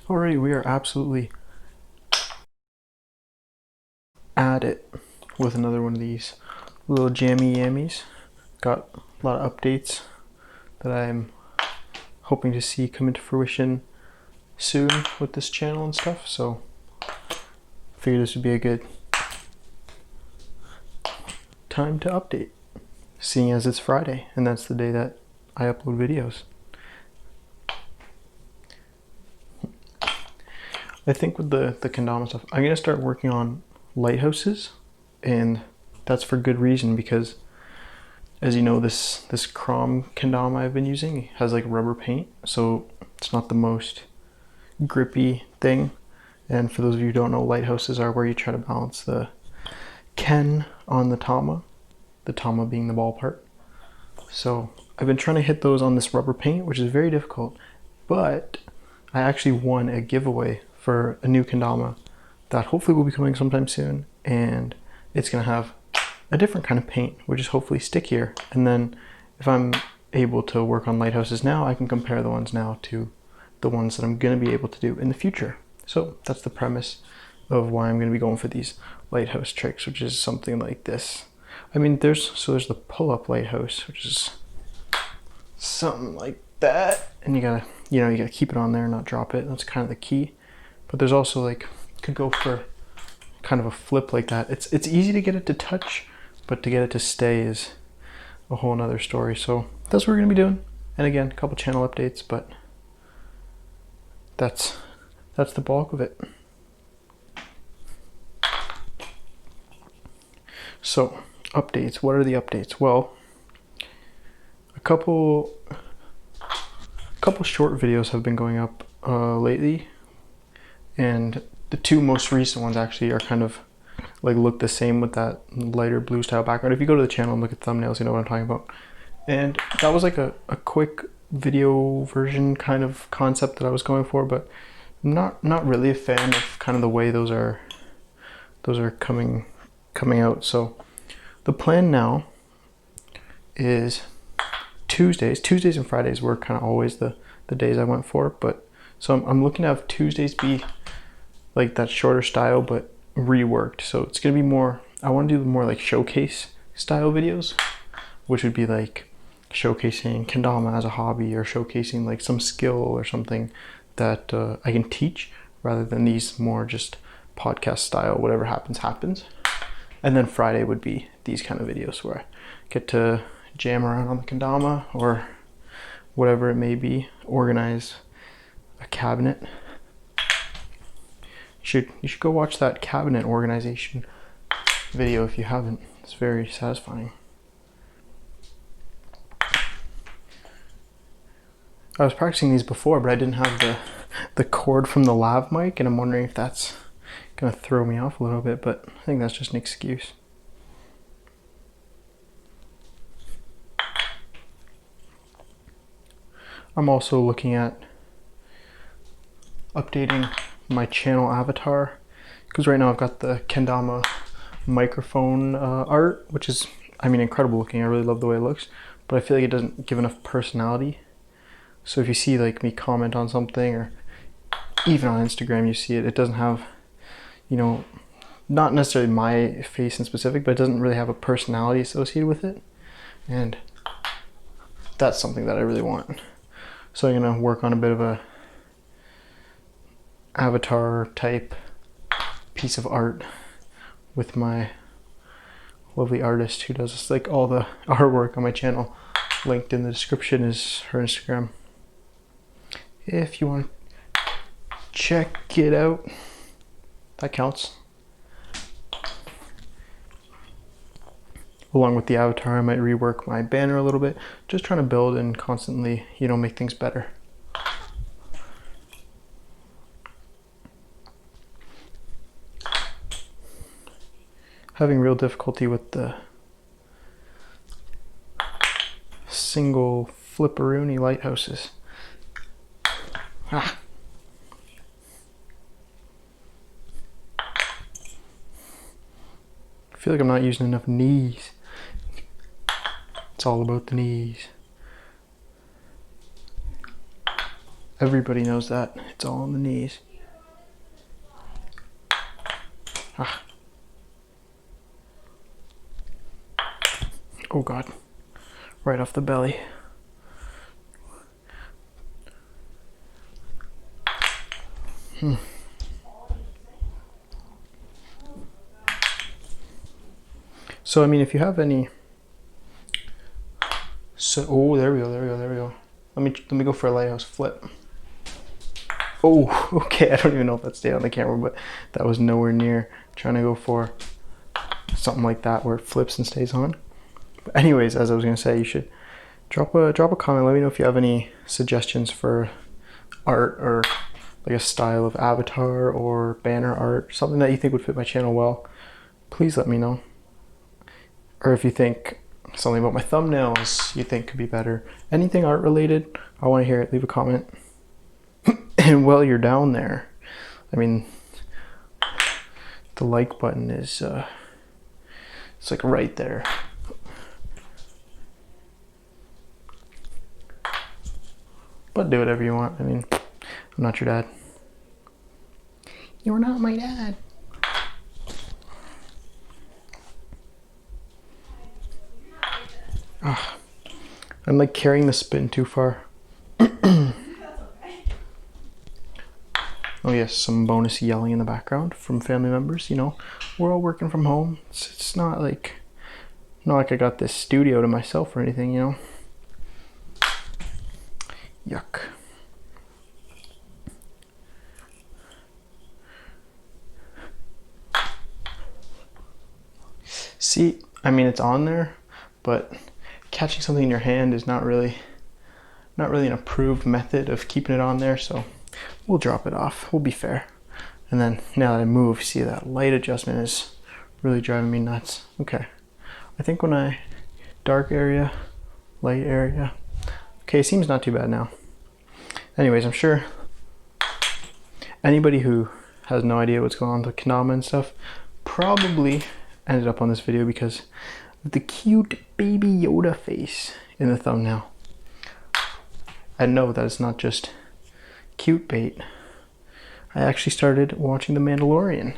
Alrighty, we are absolutely at it with another one of these little jammy yammies. Got a lot of updates that I'm hoping to see come into fruition soon with this channel and stuff, so I figured this would be a good time to update, seeing as it's Friday and that's the day that I upload videos. I think with the Kendama stuff, I'm going to start working on lighthouses, and that's for good reason, because as you know, this chrome Kendama I've been using has like rubber paint, so it's not the most grippy thing. And for those of you who don't know, lighthouses are where you try to balance the Ken on the Tama being the ball part. So I've been trying to hit those on this rubber paint, which is very difficult, but I actually won a giveaway for a new Kendama that hopefully will be coming sometime soon, and it's going to have a different kind of paint, which is hopefully stickier. And then if I'm able to work on lighthouses now, I can compare the ones now to the ones that I'm going to be able to do in the future. So that's the premise of why I'm going to be going for these lighthouse tricks, which is something like this. I mean, there's the pull-up lighthouse, which is something like that, and you gotta keep it on there and not drop it. That's kind of the key. But there's also, like, you could go for kind of a flip like that. It's easy to get it to touch, but to get it to stay is a whole nother story. So that's what we're gonna be doing. And again, a couple channel updates, but that's the bulk of it. So updates. What are the updates? Well, a couple short videos have been going up lately, and the two most recent ones actually are kind of like look the same with that lighter blue style background. If you go to the channel and look at thumbnails, you know what I'm talking about. And that was like a quick video version kind of concept that I was going for, but not really a fan of kind of the way those are coming out. So the plan now is Tuesdays and Fridays were kind of always the days I went for, but so I'm looking to have Tuesdays be like that shorter style but reworked. So it's gonna be more, I want to do more like showcase style videos, which would be like showcasing Kendama as a hobby, or showcasing like some skill or something that I can teach, rather than these more just podcast style, whatever happens. And then Friday would be these kind of videos where I get to jam around on the Kendama or whatever it may be, organize a cabinet. You should go watch that cabinet organization video if you haven't. It's very satisfying. I was practicing these before, but I didn't have the cord from the lav mic, and I'm wondering if that's gonna throw me off a little bit, but I think that's just an excuse. I'm also looking at updating my channel avatar, because right now I've got the Kendama microphone art, which is, I mean, incredible looking. I really love the way it looks, but I feel like it doesn't give enough personality. So if you see like me comment on something, or even on Instagram you see it doesn't have, you know, not necessarily my face in specific, but it doesn't really have a personality associated with it, and that's something that I really want. So I'm gonna work on a bit of a avatar type piece of art with my lovely artist who does like all the artwork on my channel. Linked in the description is her Instagram, if you want to check it out. That counts. Along with the avatar, I might rework my banner a little bit, just trying to build and constantly, you know, make things better. Having real difficulty with the single flipperoonie lighthouses. I feel like I'm not using enough knees. It's all about the knees. Everybody knows that. It's all on the knees. Ah. Oh God. Right off the belly. So I mean, if you have any, oh, there we go. Let me go for a Lighthouse Flip. Oh, okay. I don't even know if that stayed on the camera, but that was nowhere near. Trying to go for something like that where it flips and stays on. But anyways, as I was gonna say, you should drop a comment. Let me know if you have any suggestions for art or like a style of avatar or banner art, something that you think would fit my channel well. Please let me know. Or if you think something about my thumbnails you think could be better, anything art related, I want to hear it. Leave a comment. And while you're down there, I mean, the like button is it's like right there. But do whatever you want. I mean, I'm not your dad. You're not my dad. Oh, I'm like carrying the spin too far. Oh yes, some bonus yelling in the background from family members. You know, we're all working from home. It's not like I got this studio to myself or anything, you know. Yuck. See, I mean, it's on there, but catching something in your hand is not really an approved method of keeping it on there, so we'll drop it off. We'll be fair. And then now that I move, see that light adjustment is really driving me nuts. Okay. I think when I dark area, light area. Okay, seems not too bad now. Anyways, I'm sure anybody who has no idea what's going on with Kendama and stuff probably ended up on this video because of the cute baby Yoda face in the thumbnail. I know that it's not just cute bait. I actually started watching The Mandalorian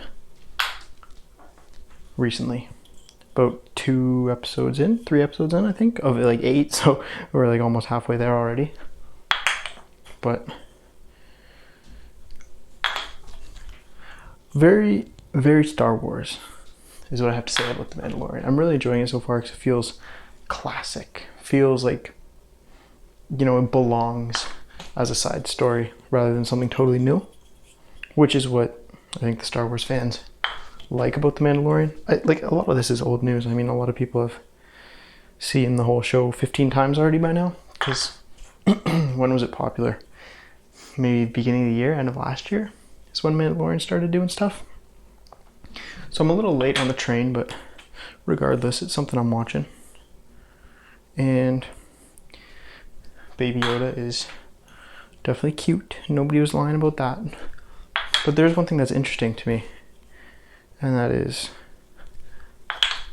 recently. About 3 episodes in, I think, of like 8, so we're like almost halfway there already. But very, very Star Wars is what I have to say about The Mandalorian. I'm really enjoying it so far because it feels classic. Feels like, you know, it belongs as a side story rather than something totally new, which is what I think the Star Wars fans like about The Mandalorian. Like, a lot of this is old news. I mean, a lot of people have seen the whole show 15 times already by now, because when was it popular? Maybe beginning of the year, end of last year is when Mandalorian started doing stuff. So I'm a little late on the train, but regardless, it's something I'm watching. And Baby Yoda is definitely cute. Nobody was lying about that. But there's one thing that's interesting to me, and that is,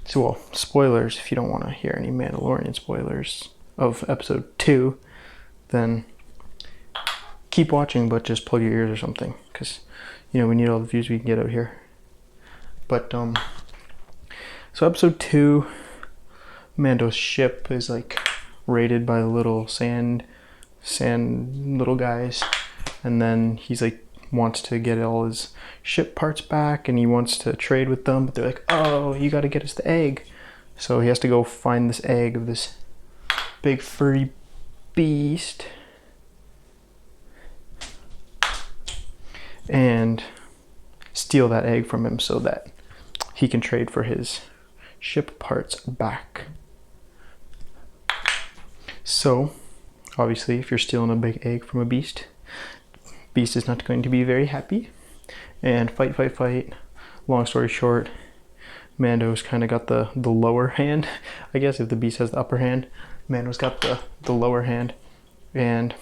so, well, spoilers, if you don't want to hear any Mandalorian spoilers of episode 2, then keep watching, but just plug your ears or something, because, you know, we need all the views we can get out here. But, so episode 2, Mando's ship is, like, raided by the little sand little guys, and then he's, like, wants to get all his ship parts back, and he wants to trade with them, but they're like, oh, you gotta get us the egg. So he has to go find this egg of this big furry beast and steal that egg from him so that he can trade for his ship parts back. So obviously, if you're stealing a big egg from a beast is not going to be very happy, and fight. Long story short, Mando's kind of got the lower hand. I guess if the beast has the upper hand, Mando's got the lower hand. And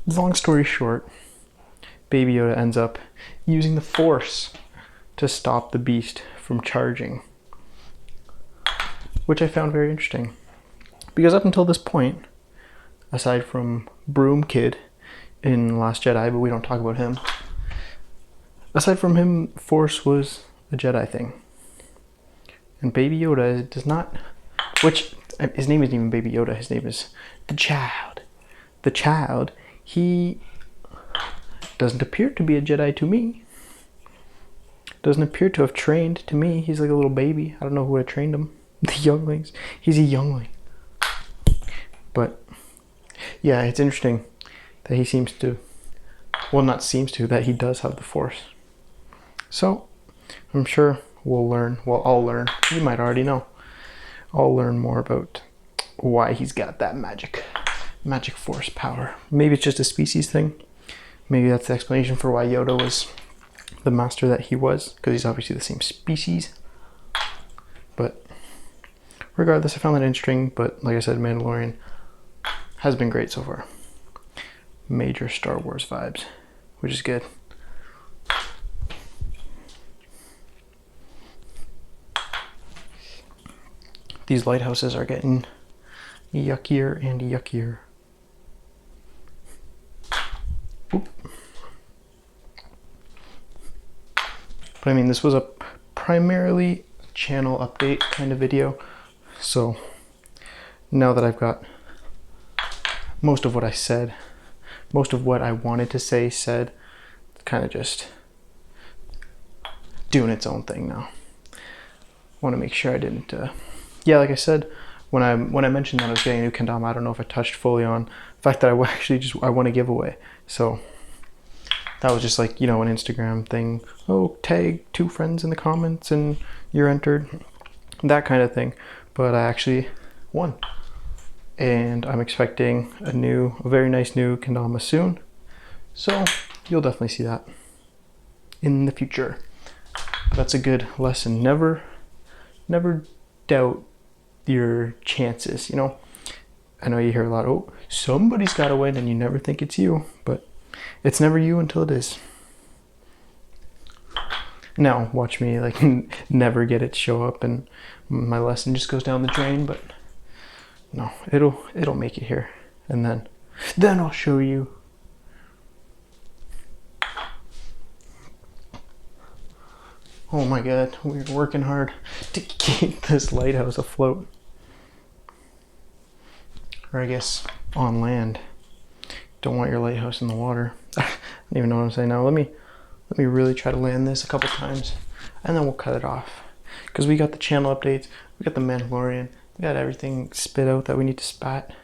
long story short, Baby Yoda ends up using the Force to stop the beast from charging, which I found very interesting, because up until this point, aside from Broom Kid, in Last Jedi, but we don't talk about him. Aside from him, Force was a Jedi thing. And Baby Yoda does not, which, his name isn't even Baby Yoda, his name is the child. The child, he doesn't appear to be a Jedi to me. Doesn't appear to have trained to me. He's like a little baby. I don't know who would have trained him. The younglings. He's a youngling. But yeah, it's interesting that he seems to, well, not seems to, that he does have the Force. So I'm sure we'll learn. Well, I'll learn. You might already know. I'll learn more about why he's got that magic Force power. Maybe it's just a species thing. Maybe that's the explanation for why Yoda was the master that he was, because he's obviously the same species. But regardless, I found that interesting. But like I said, Mandalorian has been great so far. Major Star Wars vibes, which is good. These lighthouses are getting yuckier and yuckier. Oop. But I mean, this was a primarily channel update kind of video. So now that I've got most of what I said, most of what I wanted to say said, kind of just doing its own thing now. Want to make sure I didn't, yeah, like I said, when I mentioned that I was getting a new Kendama, I don't know if I touched fully on the fact that I want a giveaway. So that was just like, you know, an Instagram thing. Oh, tag 2 friends in the comments and you're entered. That kind of thing. But I actually won. And I'm expecting a very nice new Kendama soon. So you'll definitely see that in the future. That's a good lesson. Never doubt your chances, you know. I know you hear a lot, oh, somebody's got to win, and you never think it's you, but it's never you until it is. Now watch me like never get it show up and my lesson just goes down the drain, but no, it'll make it here, and then I'll show you. Oh my god, we're working hard to keep this lighthouse afloat. Or I guess on land. Don't want your lighthouse in the water. I don't even know what I'm saying now. Let me really try to land this a couple times, and then we'll cut it off. Because we got the channel updates, we got the Mandalorian, we got everything spit out that we need to spat.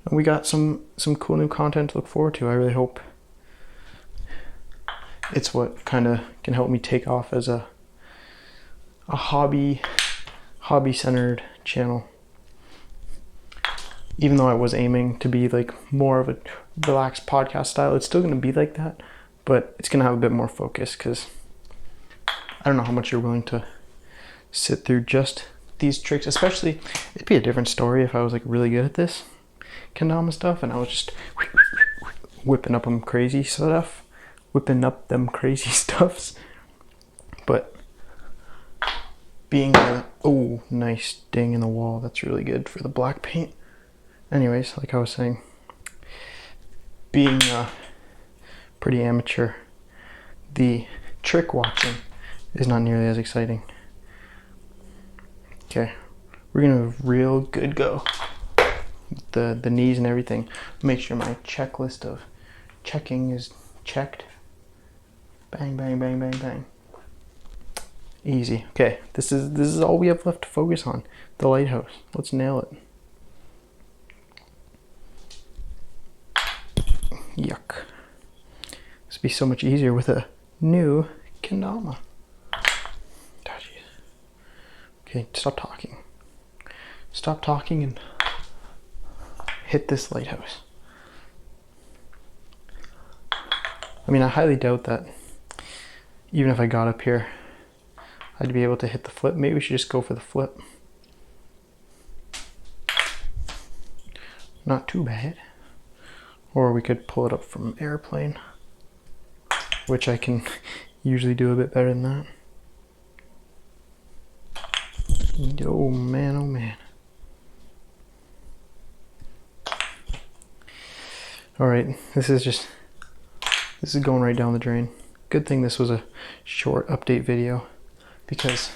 And we got some cool new content to look forward to. I really hope it's what kind of can help me take off as a hobby-centered channel. Even though I was aiming to be like more of a relaxed podcast style, it's still going to be like that, but it's going to have a bit more focus, because I don't know how much you're willing to sit through just these tricks. Especially, it'd be a different story if I was like really good at this Kendama stuff and I was just whipping up them crazy stuffs. But being oh, nice ding in the wall, that's really good for the black paint. Anyways, like I was saying, being pretty amateur, the trick watching is not nearly as exciting. Okay, we're gonna have a real good go. The knees and everything. Make sure my checklist of checking is checked. Bang, bang, bang, bang, bang. Easy. Okay, this is all we have left to focus on. The lighthouse. Let's nail it. Yuck. This would be so much easier with a new Kendama. Okay, stop talking. Stop talking and hit this lighthouse. I mean, I highly doubt that even if I got up here, I'd be able to hit the flip. Maybe we should just go for the flip. Not too bad. Or we could pull it up from airplane, which I can usually do a bit better than that. Oh man, oh man. All right, this is going right down the drain. Good thing this was a short update video, because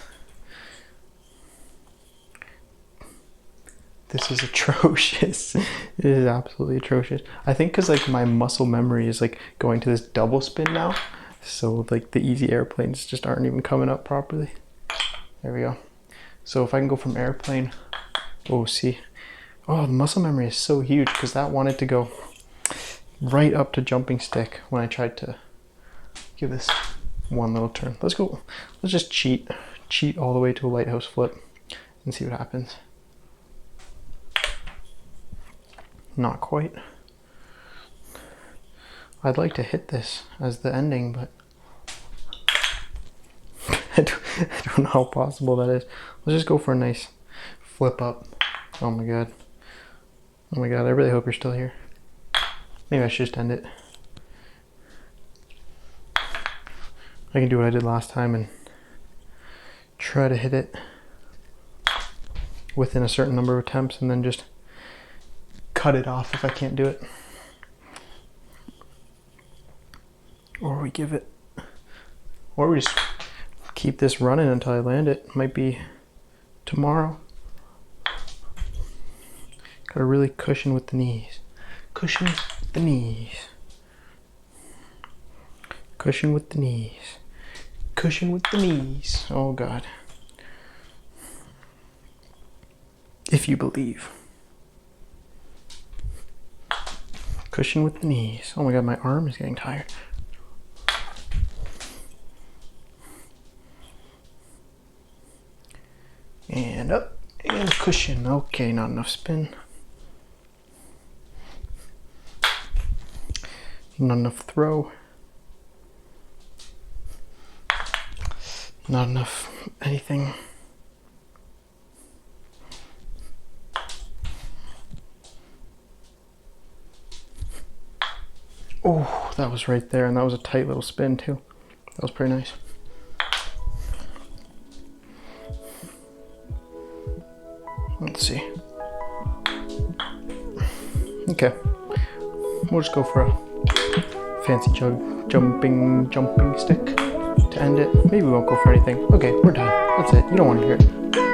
this is atrocious. It is absolutely atrocious. I think because like my muscle memory is like going to this double spin now, so like the easy airplanes just aren't even coming up properly. There we go. So if I can go from airplane, oh, see, oh, the muscle memory is so huge, because that wanted to go right up to jumping stick when I tried to give this one little turn. Let's go. Let's just cheat all the way to a lighthouse flip and see what happens. Not quite. I'd like to hit this as the ending, but I don't know how possible that is. Let's just go for a nice flip up. Oh my god. Oh my god, I really hope you're still here. Maybe I should just end it. I can do what I did last time and try to hit it within a certain number of attempts and then just cut it off if I can't do it. Or we give it, or we just keep this running until I land it. Might be tomorrow. Gotta really cushion with the knees. Cushion with the knees. Cushion with the knees. Cushion with the knees. Oh god. If you believe. Cushion with the knees. Oh my god, my arm is getting tired. And up and cushion. Okay, not enough spin. Not enough throw. Not enough anything. Oh, that was right there, and that was a tight little spin too. That was pretty nice. Let's see. Okay, we'll just go for a fancy jumping stick to end it. Maybe we won't go for anything. Okay, we're done. That's it. You don't want to hear it.